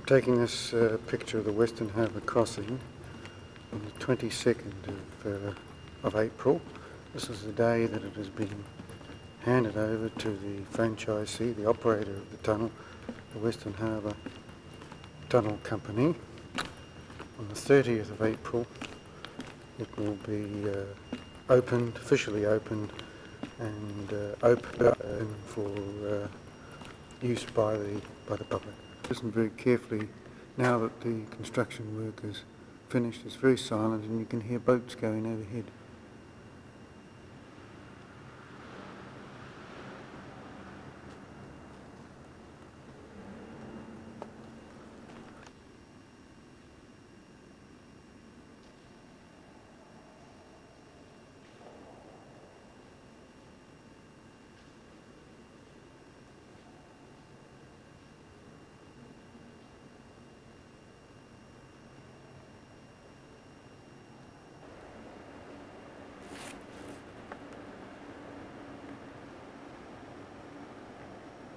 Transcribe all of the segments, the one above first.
Taking this picture of the Western Harbour crossing on the 22nd of April. This is the day that it has been handed over to the franchisee, the operator of the tunnel, the Western Harbour Tunnel Company. On the 30th of April it will be opened, officially opened, and open for use by the public. Listen very carefully now that the construction work is finished. It's very silent and you can hear boats going overhead.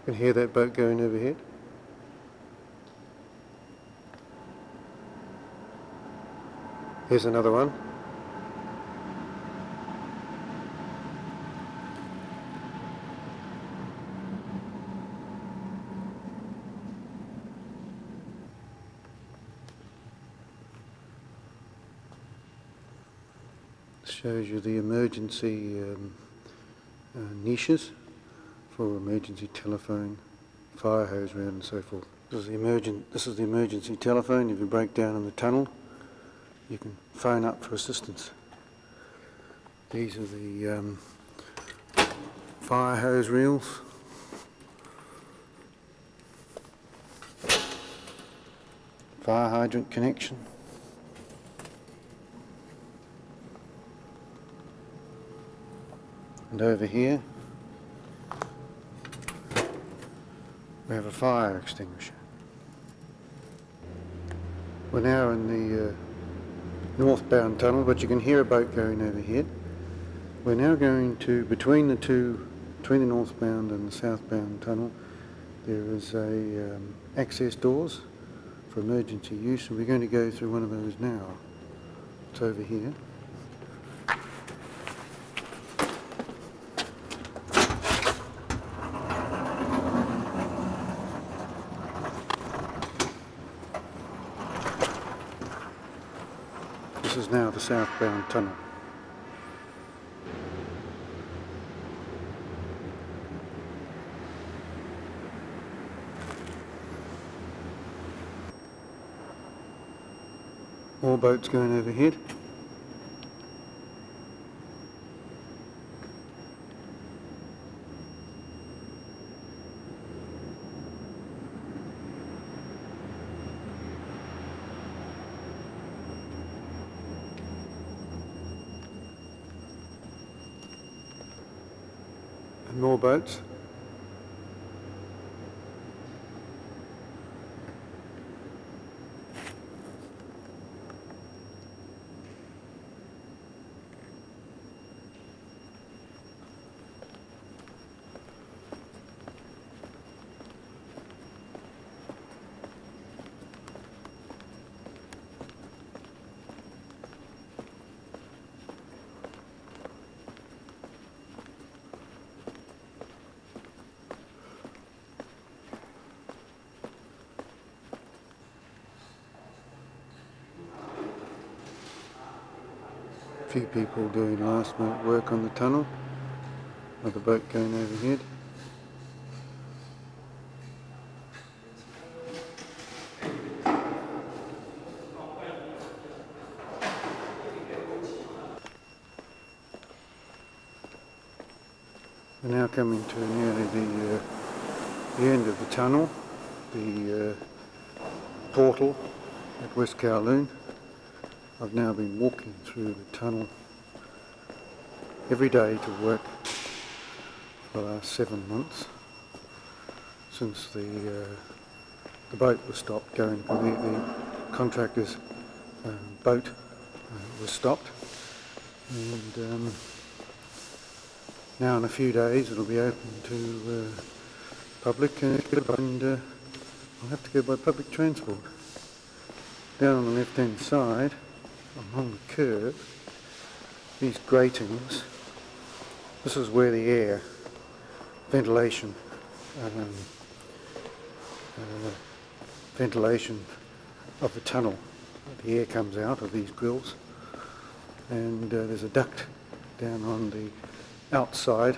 You can hear that boat going overhead. Here's another one. Shows you the emergency niches for emergency telephone, fire hose round and so forth. This is the emergency telephone. If you break down in the tunnel, you can phone up for assistance. These are the fire hose reels. Fire hydrant connection. And over here we have a fire extinguisher. We're now in the northbound tunnel, but you can hear a boat going overhead. We're now going to, between the northbound and the southbound tunnel, there is access doors for emergency use, and we're going to go through one of those now. It's over here. This is now the southbound tunnel. More boats going overhead. And more boats. A few people doing last minute work on the tunnel. Another boat going overhead. We're now coming to nearly the end of the tunnel, the portal at West Kowloon. I've now been walking through the tunnel every day to work for the last 7 months since the boat was stopped going, the contractor's boat was stopped, and now in a few days it'll be open to public, and I'll have to go by public transport. Down on the left hand side, along the curb, these gratings, this is where the air, ventilation of the tunnel, the air comes out of these grills, and there's a duct down on the outside,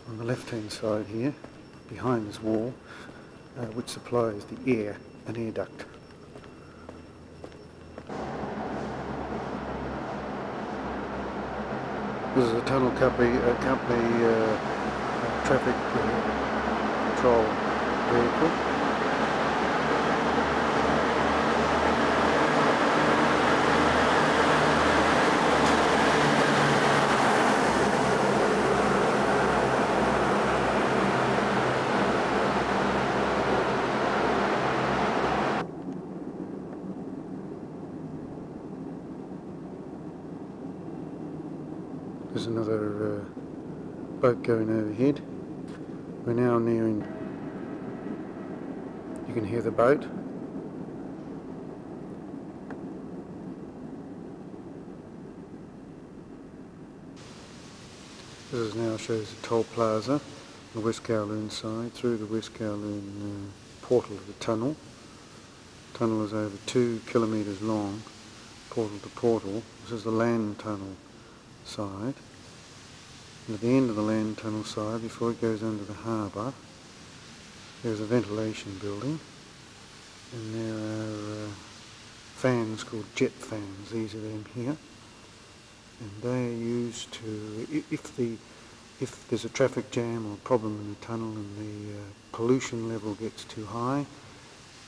on the left hand side here, behind this wall, which supplies the air, an air duct. This is a tunnel company traffic control vehicle. There's another boat going overhead. We're now nearing, you can hear the boat. This now shows the toll plaza, the West Kowloon side, through the West Kowloon portal of the tunnel. The tunnel is over 2 kilometres long, portal to portal. This is the land tunnel side. And at the end of the land tunnel side, before it goes under the harbour, there's a ventilation building, and there are fans called jet fans. These are them here, and they are used to, if there's a traffic jam or problem in the tunnel and the pollution level gets too high,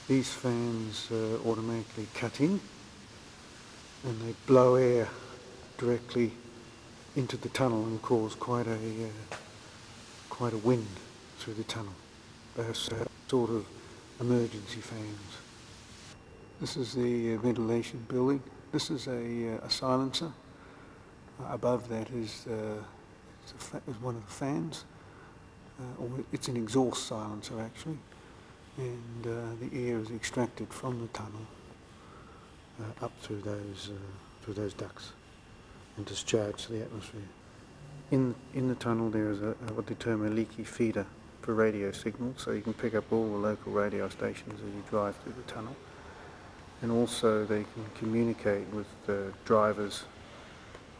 these fans automatically cut in and they blow air directly into the tunnel and cause quite a wind through the tunnel. They're sort of emergency fans. This is the ventilation building. This is a silencer. Above that is one of the fans. Or it's an exhaust silencer actually, and the air is extracted from the tunnel up through those ducts and discharged to the atmosphere. In the tunnel there is what they term a leaky feeder for radio signals, so you can pick up all the local radio stations as you drive through the tunnel, and also they can communicate with the drivers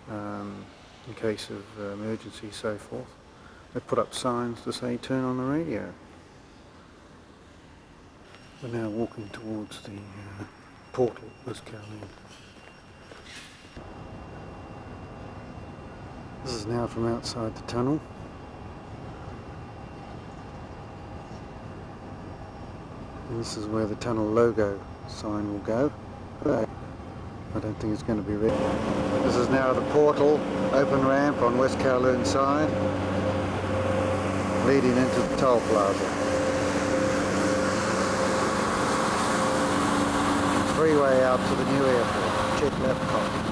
in case of emergency, so forth. They put up signs to say turn on the radio. We're now walking towards the portal, West Kowloon. This is now from outside the tunnel. And this is where the tunnel logo sign will go. I don't think it's going to be ready. This is now the portal, open ramp on West Kowloon side, leading into the toll plaza. Freeway out to the new airport. Check left copy.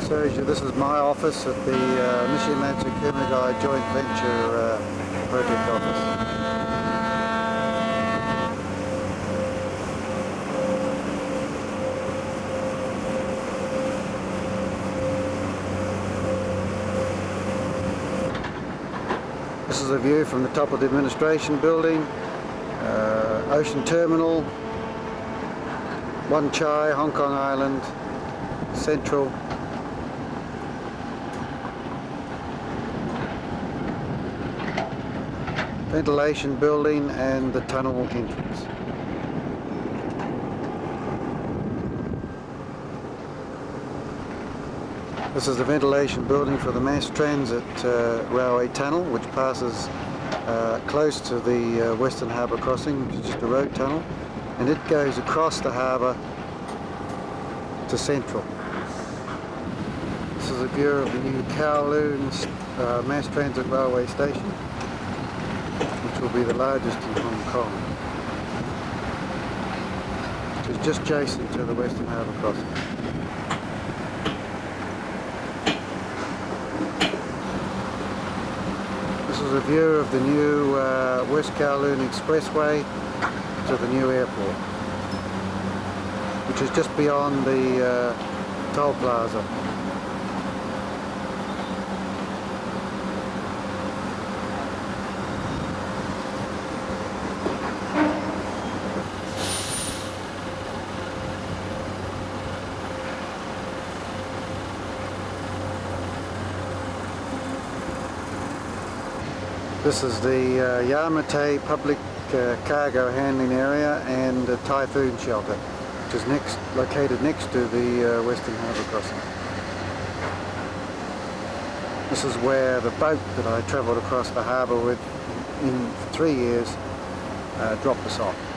So this is my office at the Mishimatsu Kumagai Joint Venture Project Office. This is a view from the top of the administration building, Ocean Terminal, Wan Chai, Hong Kong Island, Central. Ventilation building and the tunnel entrance. This is the ventilation building for the mass transit railway tunnel, which passes close to the Western Harbour crossing, which is just a road tunnel, and it goes across the harbour to Central. This is a view of the new Kowloon mass transit railway station, which will be the largest in Hong Kong, which is just adjacent to the Western Harbour crossing. This is a view of the new West Kowloon Expressway to the new airport, which is just beyond the toll plaza. This is the Yamate public cargo handling area and a typhoon shelter, which is located next to the Western Harbour crossing. This is where the boat that I travelled across the harbour with for 3 years dropped us off.